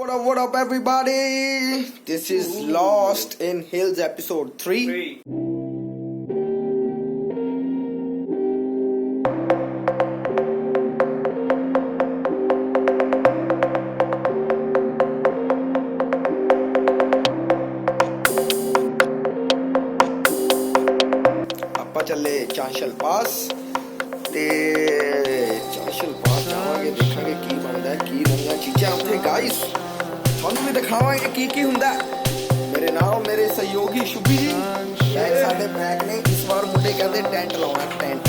What up, everybody? This is Lost in Hills episode 3. ਆਪਾਂ ਚੱਲੇ ਚਾਂਸ਼ਲ ਪਾਸ ਤੇ ਚਾਂਸ਼ਲ ਪਾਸ ਜਾਵਾਂਗੇ, ਦੇਖਾਂਗੇ ਕੀ ਬਣਦਾ, ਕੀ ਨਵੀਆਂ ਚੀਜ਼ਾਂ ਉੱਥੇ ਗਾਇਸ ਤੁਹਾਨੂੰ ਵੀ ਦਿਖਾਵਾਂਗੇ ਕੀ ਹੁੰਦਾ। ਮੇਰੇ ਨਾਲ ਮੇਰੇ ਸਹਿਯੋਗੀ ਸ਼ੁਭੀ ਜੀ ਸਾਡੇ ਬੈਕ ਨੇ। ਇਸ ਵਾਰ ਮੁੰਡੇ ਕਹਿੰਦੇ ਟੈਂਟ ਲਾਉਣਾ, ਟੈਂਟ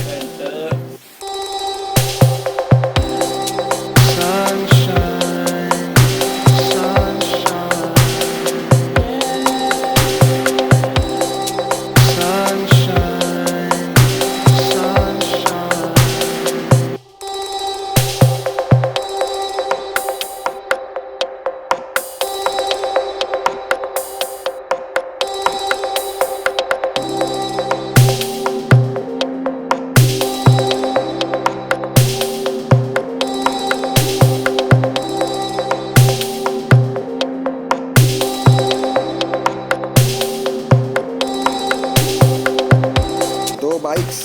ਬਾਈਕਸ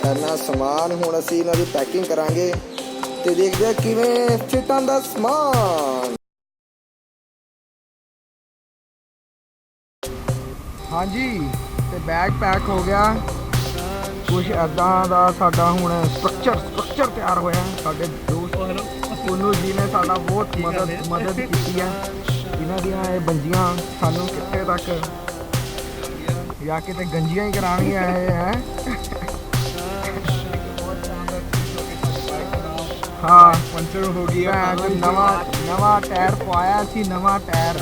ਇੰਨਾ ਸਮਾਨ। ਹੁਣ ਅਸੀਂ ਇਹਨਾਂ ਦੀ ਪੈਕਿੰਗ ਕਰਾਂਗੇ ਤੇ ਦੇਖਦੇ ਹਾਂ ਕਿਵੇਂ ਫਿੱਟ ਆਉਂਦਾ ਸਮਾਨ। ਹਾਂਜੀ ਤੇ ਬੈਗ ਪੈਕ ਹੋ ਗਿਆ। ਕੁਝ ਇੱਦਾਂ ਦਾ ਸਾਡਾ ਹੁਣ ਸਟਰਕਚਰ ਤਿਆਰ ਹੋਇਆ। ਸਾਡੇ ਦੋਸਤ ਪੁੰਨੂ ਜੀ ਨੇ ਸਾਡਾ ਬਹੁਤ ਮਦਦ ਕੀਤੀ ਹੈ। ਇਹਨਾਂ ਦੀਆਂ ਇਹ ਬੰਜੀਆਂ ਸਾਨੂੰ ਕਿੱਥੇ ਤੱਕ ਜਾ ਕੇ ਤੇ ਗੰਜੀਆਂ ਹੀ ਕਰਾਉਣੀਆਂ ਇਹ ਹੈ। ਹਾਂ ਪੰਚਰ ਹੋ ਗਿਆ। ਨਵਾਂ ਟਾਇਰ ਪਵਾਇਆ ਸੀ, ਨਵਾਂ ਟਾਇਰ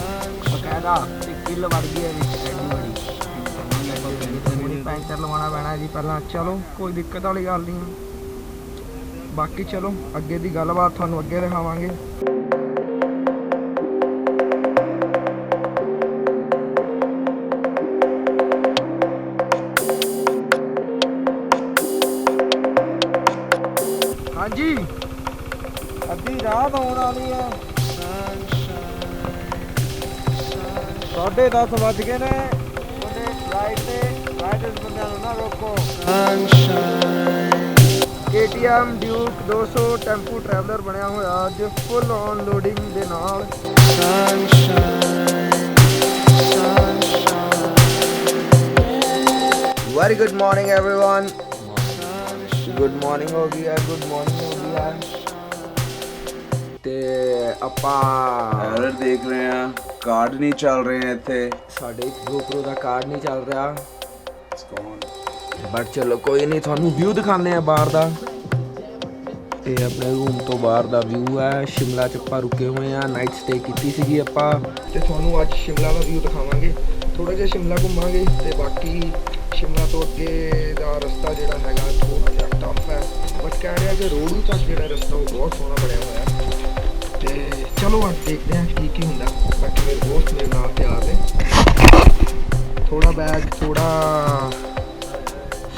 ਬਕਾਇਦਾ ਤੇ ਕਿੱਲ ਵੜ ਗਈ ਹੈ ਵਿੱਚ ਐਡੀ ਪੈਂਚਰ ਲਵਾਉਣਾ ਪੈਣਾ ਜੀ ਪਹਿਲਾਂ। ਚਲੋ ਕੋਈ ਦਿੱਕਤ ਵਾਲੀ ਗੱਲ ਨਹੀਂ। ਬਾਕੀ ਚਲੋ ਅੱਗੇ ਦੀ ਗੱਲਬਾਤ ਤੁਹਾਨੂੰ ਅੱਗੇ ਦਿਖਾਵਾਂਗੇ। ਹਾਂਜੀ ਅੱਧੀ ਰਾਤ ਆਉਣ ਵਾਲੀ ਹੈ। 10:30 ਵੱਜ ਗਏ ਨੇ। ਉਹਦੇ ਰਾਈਡ ਬੰਦਿਆਂ ਨੂੰ ਨਾ ਰੋਕੋ। KTM ਡਿਊਕ 200 ਟੈਂਪੂ ਟਰੈਵਲਰ ਬਣਿਆ ਹੋਇਆ ਅੱਜ ਫੁੱਲ ਔਨ ਲੋਡਿੰਗ ਦੇ ਨਾਲ। Very good morning everyone. Good morning ਹੋ ਗਈ ਹੈ, ਗੁੱਡ ਮਾਰਨਿੰਗ ਹੋ ਗਈ ਹੈ। ਤੇ ਆਪਾਂ ਐਰਰ ਦੇਖ ਰਹੇ ਹਾਂ, ਕਾਰਡ ਨਹੀਂ ਚੱਲ ਰਹੇ ਇੱਥੇ। ਸਾਡੇ GoPro ਦਾ ਕਾਰਡ ਨਹੀਂ ਚੱਲ ਰਿਹਾ ਬਟ ਚਲੋ ਕੋਈ ਨਹੀਂ, ਤੁਹਾਨੂੰ ਵਿਊ ਦਿਖਾਉਂਦੇ ਆ ਬਾਹਰ ਦਾ। ਇਹ ਆਪਣੇ ਰੂਮ ਤੋਂ ਬਾਹਰ ਦਾ ਵਿਊ ਹੈ। ਸ਼ਿਮਲਾ 'ਚ ਆਪਾਂ ਰੁਕੇ ਹੋਏ ਆ, ਨਾਈਟ ਸਟੇ ਕੀਤੀ ਸੀਗੀ ਆਪਾਂ ਤੇ ਤੁਹਾਨੂੰ ਅੱਜ ਸ਼ਿਮਲਾ ਦਾ ਵਿਊ ਦਿਖਾਵਾਂਗੇ। ਥੋੜਾ ਜਿਹਾ ਸ਼ਿਮਲਾ ਘੁੰਮਾਂਗੇ ਤੇ ਬਾਕੀ ਸ਼ਿਮਲਾ ਤੋਂ ਅੱਗੇ ਦਾ ਰਸਤਾ ਜਿਹੜਾ ਹੈਗਾ ਥੋੜਾ ਜਿਹਾ ਟਫ ਹੈ ਬਟ ਕਹਿ ਰਿਹਾ ਕਿ ਰੋਹਰੂ ਤੱਕ ਜਿਹੜਾ ਰਸਤਾ ਉਹ ਬਹੁਤ ਸੋਹਣਾ ਬਣਿਆ ਹੋਇਆ। ਤੇ ਚਲੋ ਅੱਜ ਦੇਖਦੇ ਹਾਂ ਕੀ ਹੁੰਦਾ। ਬਾਕੀ ਮੇਰੇ ਦੋਸਤ ਮੇਰੇ ਨਾਲ ਤਿਆਰ ਨੇ। ਥੋੜਾ ਬੈਗ ਥੋੜਾ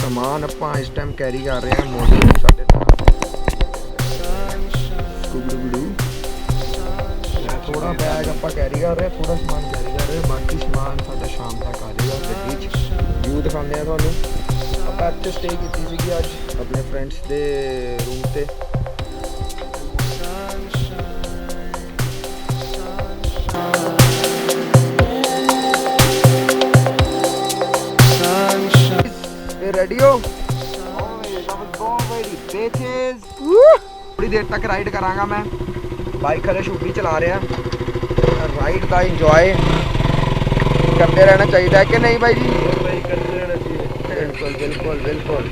ਸਮਾਨ ਆਪਾਂ ਇਸ ਟਾਈਮ ਕੈਰੀ ਕਰ ਰਹੇ ਹਾਂ। ਮੋਜੋ ਸਾਡੇ ਨਾਲ ਥੋੜਾ ਬੈਗ ਆਪਾਂ ਕੈਰੀ ਕਰ ਰਹੇ, ਥੋੜਾ ਸਮਾਨ ਕੈਰੀ ਕਰ ਰਹੇ। ਬਾਕੀ ਸਮਾਨ ਸਾਡਾ ਸ਼ਾਮ ਤੱਕ ਆ ਜਾਏਗਾ ਗੱਡੀ 'ਚ। ਵਿਊ ਦਿਖਾਉਂਦੇ ਆ ਤੁਹਾਨੂੰ। ਆਪਾਂ ਇੱਥੇ ਸਟੇ ਕੀਤੀ ਸੀਗੀ ਅੱਜ ਆਪਣੇ ਫਰੈਂਡਸ ਦੇ ਰੂਮ 'ਤੇ। रेडी हो? थोड़ी देर तक राइड करांगा मैं। बाइक हले शुभी चला रहा। राइड का इंजॉय करते रहना चाहिए कि नहीं भाई जी? बिल्कुल बिल्कुल बिल्कुल।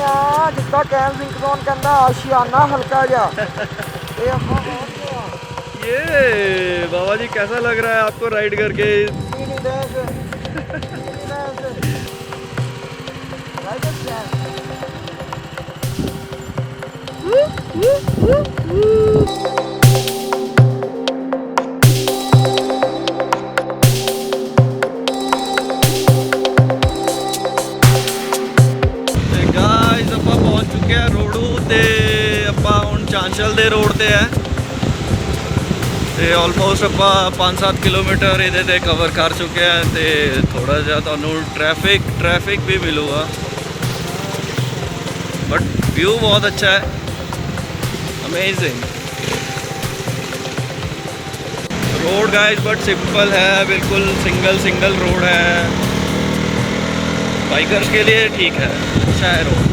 ਆ ਜਿੱਦਾਂ ਕੈਂਪਿੰਗ ਜ਼ੋਨ ਕਹਿੰਦਾ ਆशियाना हल्का जा ये ਆਪਾਂ पहुंच गए हैं। ये बाबा जी कैसा लग रहा है आपको राइड करके? नहीं देख गाइस ਆਪਾਂ ਪਹੁੰਚ ਚੁੱਕੇ ਆ ਰੋੜੂ ਤੇ ਆਪਾਂ ਹੁਣ ਚਾਂਸ਼ਲ ਦੇ ਰੋਡ ਤੇ ਆ ਤੇ ਆਲਮੋਸਟ ਆਪਾਂ 5-7 ਕਿਲੋਮੀਟਰ ਇਹਦੇ ਤੇ ਕਵਰ ਕਰ ਚੁੱਕੇ ਆ ਤੇ ਥੋੜਾ ਜਿਹਾ ਤੁਹਾਨੂੰ ਟ੍ਰੈਫਿਕ ਵੀ ਮਿਲੂਗਾ ਬਟ व्यू बहुत अच्छा है amazing road guys but simple है बिल्कुल सिंगल रोड है बाइकर्स के लिए ठीक है अच्छा है रोड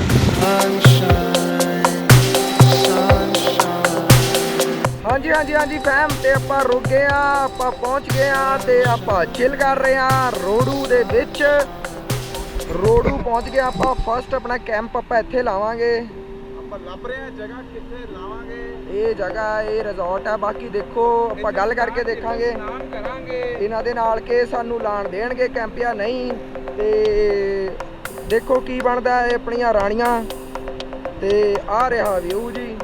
हाँ जी फैम ते ਆਪਾਂ रुक गए ਆ ਆਪਾਂ ਪਹੁੰਚ ਗਏ ਆ ਤੇ ਆਪਾਂ ਚਿਲ ਕਰ ਰਹੇ ਆ ਰੋੜੂ ਦੇ ਵਿੱਚ ਰੋੜੂ ਪਹੁੰਚ ਗਏ ਆਪਾਂ ਫਸਟ ਆਪਣਾ ਕੈਂਪ ਆਪਾਂ ਇੱਥੇ ਲਾਵਾਂਗੇ ਆਪਾਂ ਲੱਭ ਰਹੇ ਆ ਜਗ੍ਹਾ ਕਿੱਥੇ ਲਾਵਾਂਗੇ ਇਹ ਜਗ੍ਹਾ ਇਹ ਰਿਜ਼ੋਰਟ ਆ ਬਾਕੀ ਦੇਖੋ ਆਪਾਂ ਗੱਲ ਕਰਕੇ ਦੇਖਾਂਗੇ ਇਹਨਾਂ ਦੇ ਨਾਲ ਕਿ ਸਾਨੂੰ ਲਾਣ ਦੇਣਗੇ ਕੈਂਪ ਜਾਂ ਨਹੀਂ ਤੇ ਦੇਖੋ ਕੀ ਬਣਦਾ ਇਹ ਆਪਣੀਆਂ ਰਾਣੀਆਂ ਤੇ ਆ ਰਿਹਾ ਵਿਊ ਜੀ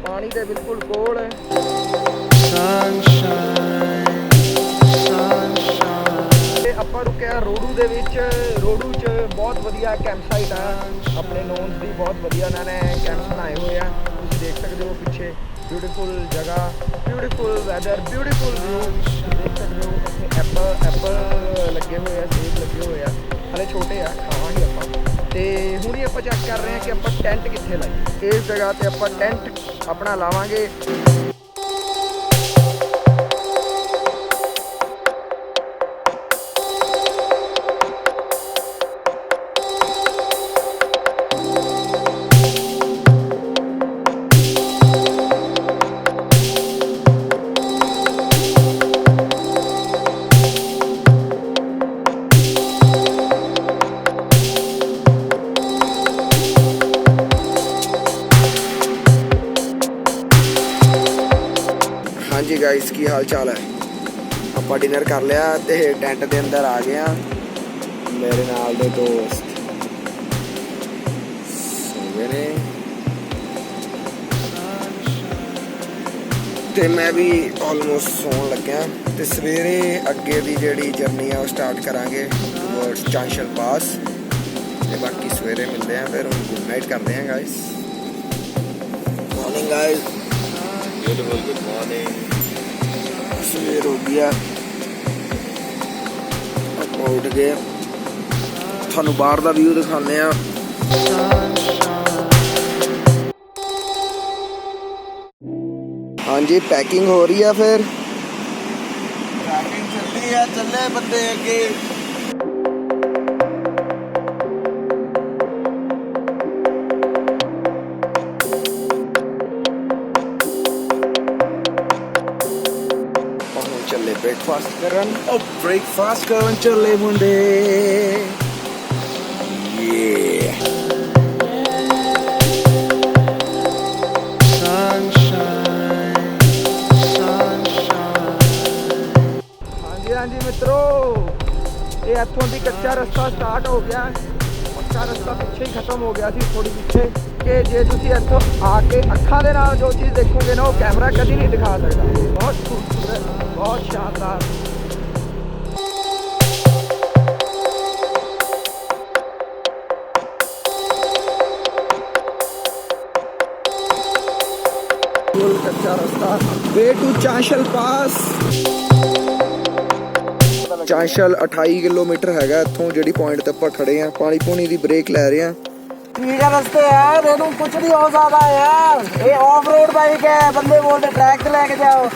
ਪਾਣੀ ਦੇ ਬਿਲਕੁਲ ਕੋਲ ਤੇ ਆਪਾਂ ਰੁਕਿਆ ਰੋੜੂ ਦੇ ਵਿੱਚ ਰੋੜੂ 'ਚ ਬਹੁਤ ਵਧੀਆ ਕੈਂਪ ਸਾਈਟ ਆ ਆਪਣੇ ਨੋਨਸ ਦੀ ਬਹੁਤ ਵਧੀਆ ਉਹਨਾਂ ਨੇ ਕੈਂਪਸ ਬਣਾਏ ਹੋਏ ਆ ਤੁਸੀਂ ਦੇਖ ਸਕਦੇ ਹੋ ਪਿੱਛੇ ਬਿਊਟੀਫੁਲ ਜਗ੍ਹਾ ਬਿਊਟੀਫੁਲ ਵੈਦਰ ਬਿਊਟੀਫੁਲ ਵਿਊ ਦੇਖ ਸਕਦੇ ਹੋ ਇੱਥੇ ਐਪਲ ਲੱਗੇ ਹੋਏ ਆ ਸੇਬ ਲੱਗੇ ਹੋਏ ਆ ਹਲੇ ਛੋਟੇ ਆ ਖਾਵਾਂਗੇ ਆਪਾਂ ਤੇ ਹੁਣ ਹੀ ਆਪਾਂ ਚੈੱਕ ਕਰ ਰਹੇ ਆ ਕਿ ਆਪਾਂ ਟੈਂਟ ਕਿੱਥੇ ਲਾਈਏ ਇਸ ਜਗ੍ਹਾ ਤੇ ਆਪਾਂ ਟੈਂਟ ਆਪਣਾ ਲਾਵਾਂਗੇ ਹਾਂਜੀ ਗਾਇਸ ਕੀ ਹਾਲ ਚਾਲ ਹੈ ਆਪਾਂ ਡਿਨਰ ਕਰ ਲਿਆ ਤੇ ਟੈਂਟ ਦੇ ਅੰਦਰ ਆ ਗਏ ਆ ਮੇਰੇ ਨਾਲ ਦੇ ਦੋਸਤ ਸਵੇਰੇ ਤੇ ਮੈਂ ਵੀ ਆਲਮੋਸਟ ਸੌਣ ਲੱਗਿਆ ਤੇ ਸਵੇਰੇ ਅੱਗੇ ਦੀ ਜਿਹੜੀ ਜਰਨੀ ਆ ਉਹ ਸਟਾਰਟ ਕਰਾਂਗੇ ਟੁਵਰਡਸ ਚਾਂਸ਼ਲ ਪਾਸ ਤੇ ਬਾਕੀ ਸਵੇਰੇ ਮਿਲਦੇ ਆ ਫਿਰ ਹੁਣ ਗੁੱਡ ਨਾਈਟ ਕਰਦੇ ਆ guys morning guys beautiful good morning सवेर हो गया ਆਪਾਂ ਉੱਠ ਗਏ ਤੁਹਾਨੂੰ ਬਾਹਰ ਦਾ ਵਿਊ ਦਿਖਾਉਂਦੇ ਆ ਹਾਂਜੀ ਪੈਕਿੰਗ ਹੋ ਰਹੀ ਆ ਫਿਰ ਪੈਕਿੰਗ ਚੱਲਦੀ ਆ ਚੱਲੇ ਬੰਦੇ ਅੱਗੇ ਚੱਲੇ ਬ੍ਰੇਕਫਾਸਟ ਕਰਨ ਚੱਲੇ ਮੁੰਡੇ ਹਾਂਜੀ ਮਿੱਤਰੋ ਇਹ ਇੱਥੋਂ ਦੀ ਕੱਚਾ ਰਸਤਾ ਸਟਾਰਟ ਹੋ ਗਿਆ ਪੱਕਾ ਰਸਤਾ ਪਿੱਛੇ ਹੀ ਖਤਮ ਹੋ ਗਿਆ ਸੀ ਥੋੜੀ ਪਿੱਛੇ ਕਿ ਜੇ ਤੁਸੀਂ ਇੱਥੋਂ ਆ ਕੇ ਅੱਖਾਂ ਦੇ ਨਾਲ ਜੋ ਚੀਜ਼ ਦੇਖੋਗੇ ਨਾ ਉਹ ਕੈਮਰਾ ਕਦੀ ਨਹੀਂ ਦਿਖਾ ਸਕਦਾ ਬਹੁਤ ਖੂਬਸੂਰਤ ਬਹੁਤ ਸ਼ਾਨਦਾਰ ਕੱਚਾ ਰਸਤਾ ਵੇ ਟੂ ਚਾਂਸ਼ਲ ਪਾਸ ਚਾਂਸ਼ਲ 28 ਕਿਲੋਮੀਟਰ ਹੈਗਾ ਇੱਥੋਂ ਜਿਹੜੀ ਪੁਆਇੰਟ ਤੇ ਆਪਾਂ ਖੜੇ ਆ ਪਾਣੀ ਪੂਣੀ ਦੀ ਬ੍ਰੇਕ ਲੈ ਰਹੇ ਆ ਠੀਕ ਹੈ ਰਸਤੇ यार ਇਹਨੂੰ ਕੁਝ ਨਹੀਂ ਹੋ ਸਕਦਾ यार ਇਹ ਆਫ ਰੋਡ ਬਾਈਕ ਹੈ ਬੰਦੇ ਬੋਲਦੇ ਟਰੈਕ ਤੇ ਲੈ ਕੇ ਜਾਓ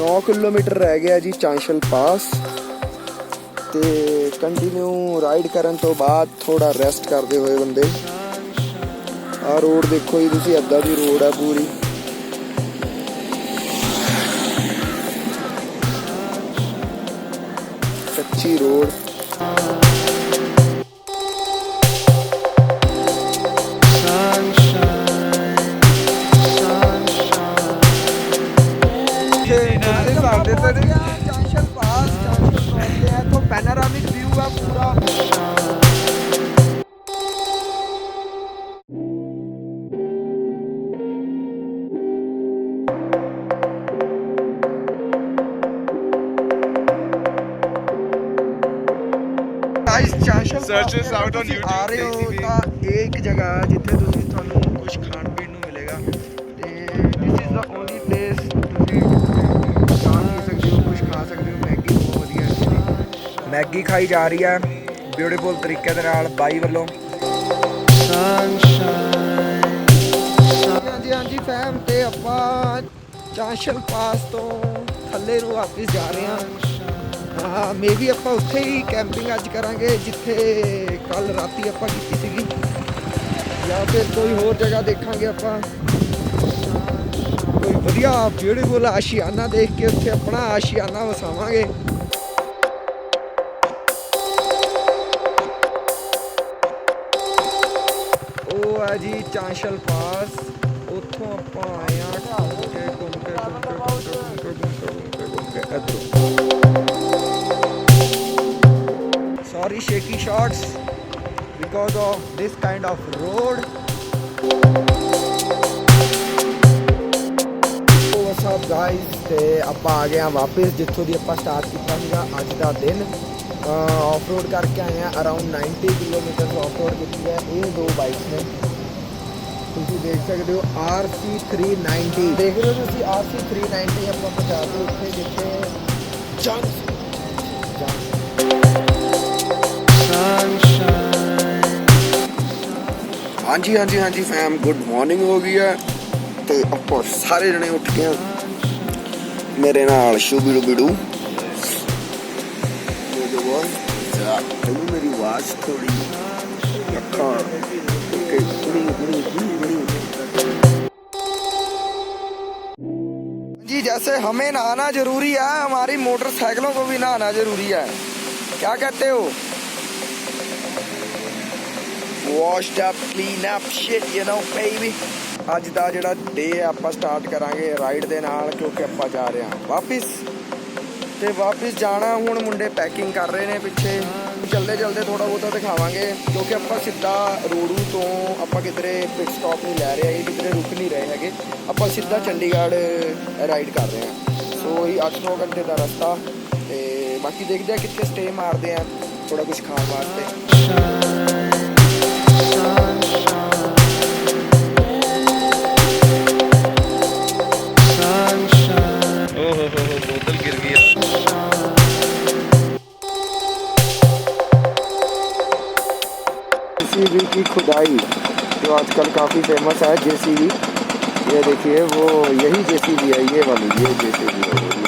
9 ਕਿਲੋਮੀਟਰ ਰਹਿ ਗਿਆ ਜੀ ਚਾਂਸ਼ਲ ਪਾਸ ਤੇ ਕੰਟੀਨਿਊ ਰਾਈਡ ਕਰਨ ਤੋਂ ਬਾਅਦ ਥੋੜਾ ਰੈਸਟ ਕਰਦੇ ਹੋਏ ਬੰਦੇ ਆ ਰੋਡ ਦੇਖੋ ਜੀ ਤੁਸੀਂ ਅੱਧਾ ਦੀ ਰੋਡ ਆ ਪੂਰੀ अच्छी रोड। चांशल पास चांशल पहुंचते हैं तो पैनोरामिक व्यू है पूरा। Search us out on YouTube, ਆ ਰਹੇ ਹੋ Daisy ਤਾਂ ਇੱਕ ਜਗ੍ਹਾ ਜਿੱਥੇ ਤੁਸੀਂ ਤੁਹਾਨੂੰ ਕੁਝ ਖਾਣ ਪੀਣ ਨੂੰ ਮਿਲੇਗਾ ਤੇ this is the only place ਤੁਸੀਂ ਖਾਣ ਪੀ ਸਕਦੇ ਹੋ, ਕੁਝ ਖਾ ਸਕਦੇ ਹੋ। ਮੈਗੀ ਬਹੁਤ ਵਧੀਆ ਇੱਥੇ ਦੀ ਮੈਗੀ ਖਾਈ ਜਾ ਰਹੀ ਹੈ ਬਿਊਟੀਫੁਲ ਤਰੀਕੇ ਦੇ ਨਾਲ ਬਾਈ ਵੱਲੋਂ। ਹਾਂਜੀ ਹਾਂਜੀ ਫੈਮ, ਤੇ ਆਪਾਂ ਚਾਂਸ਼ਲ ਪਾਸ ਤੋਂ ਥੱਲੇ ਨੂੰ ਵਾਪਿਸ ਜਾ ਰਹੇ ਹਾਂ। ਹਾਂ ਮੇ ਵੀ ਆਪਾਂ ਉੱਥੇ ਹੀ ਕੈਂਪਿੰਗ ਅੱਜ ਕਰਾਂਗੇ ਜਿੱਥੇ ਕੱਲ ਰਾਤੀ ਆਪਾਂ ਕੀਤੀ ਸੀਗੀ, ਜਾਂ ਫਿਰ ਕੋਈ ਹੋਰ ਜਗ੍ਹਾ ਦੇਖਾਂਗੇ ਆਪਾਂ। ਕੋਈ ਵਧੀਆ ਬਿਊਟੀਫੁਲ ਆਸ਼ੀਆਨਾ ਦੇਖ ਕੇ ਉੱਥੇ ਆਪਣਾ ਆਸ਼ੀਆਨਾ ਵਸਾਵਾਂਗੇ। ਉਹ ਹੈ ਜੀ ਚਾਂਸ਼ਲ ਪਾਸ, ਉੱਥੋਂ ਆਪਾਂ ਆਏ ਹਾਂ ਘੁੰਮ ਕੇ ਇੱਧਰੋਂ। Sorry shaky shots because of this kind of road. What's up guys, ਤੇ ਆਪਾਂ ਆ ਗਏ ਹਾਂ ਵਾਪਸ ਜਿੱਥੋਂ ਦੀ ਆਪਾਂ ਸਟਾਰਟ ਕੀਤਾ ਸੀਗਾ ਅੱਜ ਦਾ ਦਿਨ। ਆਫ ਰੋਡ ਕਰਕੇ ਆਏ ਹਾਂ, ਅਰਾਊਂਡ 90 ਕਿਲੋਮੀਟਰ ਆਫ ਰੋਡ ਕੀਤੀ ਹੈ। ਇਹ ਦੋ ਬਾਈਕਸ ਨੇ, ਤੁਸੀਂ ਦੇਖ ਸਕਦੇ ਹੋ RC 390 ਦੇਖ ਰਹੇ ਹੋ ਤੁਸੀਂ। RC 390 ਆਪਾਂ ਪਹੁੰਚਾ ਕੇ ਉੱਥੇ ਜਿੱਥੇ ਹਾਂਜੀ ਹਾਂਜੀ ਹਾਂਜੀ ਫੈਮ, ਗੁੱਡ ਮਾਰਨਿੰਗ ਹੋ ਗਈ ਹੈ ਤੇ ਆਪਾਂ ਸਾਰੇ ਜਣੇ ਉੱਠ ਗਏ ਹਾਂ। ਮੇਰੇ ਨਾਲ ਸ਼ੂਬੀੜੂ ਬੀੜੂ ਮੇਰੀ ਆਵਾਜ਼ ਥੋੜੀ ਅੱਖਾਂ जी जैसे हमें नहाना जरूरी है, हमारी मोटरसाइकिलों को भी नहाना जरूरी है। क्या कहते हो? Washed up, clean up, shit, you know, baby. ਅੱਜ ਦਾ ਜਿਹੜਾ ਡੇ ਆਪਾਂ ਸਟਾਰਟ ਕਰਾਂਗੇ ਰਾਈਡ ਦੇ ਨਾਲ, ਕਿਉਂਕਿ ਆਪਾਂ ਜਾ ਰਹੇ ਹਾਂ ਵਾਪਿਸ। ਤੇ ਵਾਪਿਸ ਜਾਣਾ, ਹੁਣ ਮੁੰਡੇ ਪੈਕਿੰਗ ਕਰ ਰਹੇ ਨੇ ਪਿੱਛੇ। ਚਲਦੇ ਚਲਦੇ ਥੋੜਾ ਬਹੁਤਾ ਦਿਖਾਵਾਂਗੇ, ਕਿਉਂਕਿ ਆਪਾਂ ਸਿੱਧਾ ਰੋੜੂ ਤੋਂ ਆਪਾਂ ਕਿਧਰੇ ਪਿਟ ਸਟਾਪ ਨਹੀਂ ਲੈ ਰਹੇ ਹੈਗੇ, ਕਿਧਰੇ ਰੁਕ ਨਹੀਂ ਰਹੇ ਹੈਗੇ। ਆਪਾਂ ਸਿੱਧਾ ਚੰਡੀਗੜ੍ਹ ਰਾਈਡ ਕਰ ਰਹੇ ਹਾਂ। ਸੋ ਇਹ 8-9 ਘੰਟੇ ਦਾ ਰਸਤਾ, ਤੇ ਬਾਕੀ ਦੇਖਦੇ ਆ ਕਿੱਥੇ ਸਟੇ ਮਾਰਦੇ ਆ ਥੋੜਾ ਕੁਝ ਖਾਣ ਵਾਸਤੇ। बोतल गिर गया। जेसीबी की खुदाई जो आजकल काफ़ी फेमस है जेसीबी, ये देखिए वो यही जेसीबी है, ये वाली ये जेसीबी है।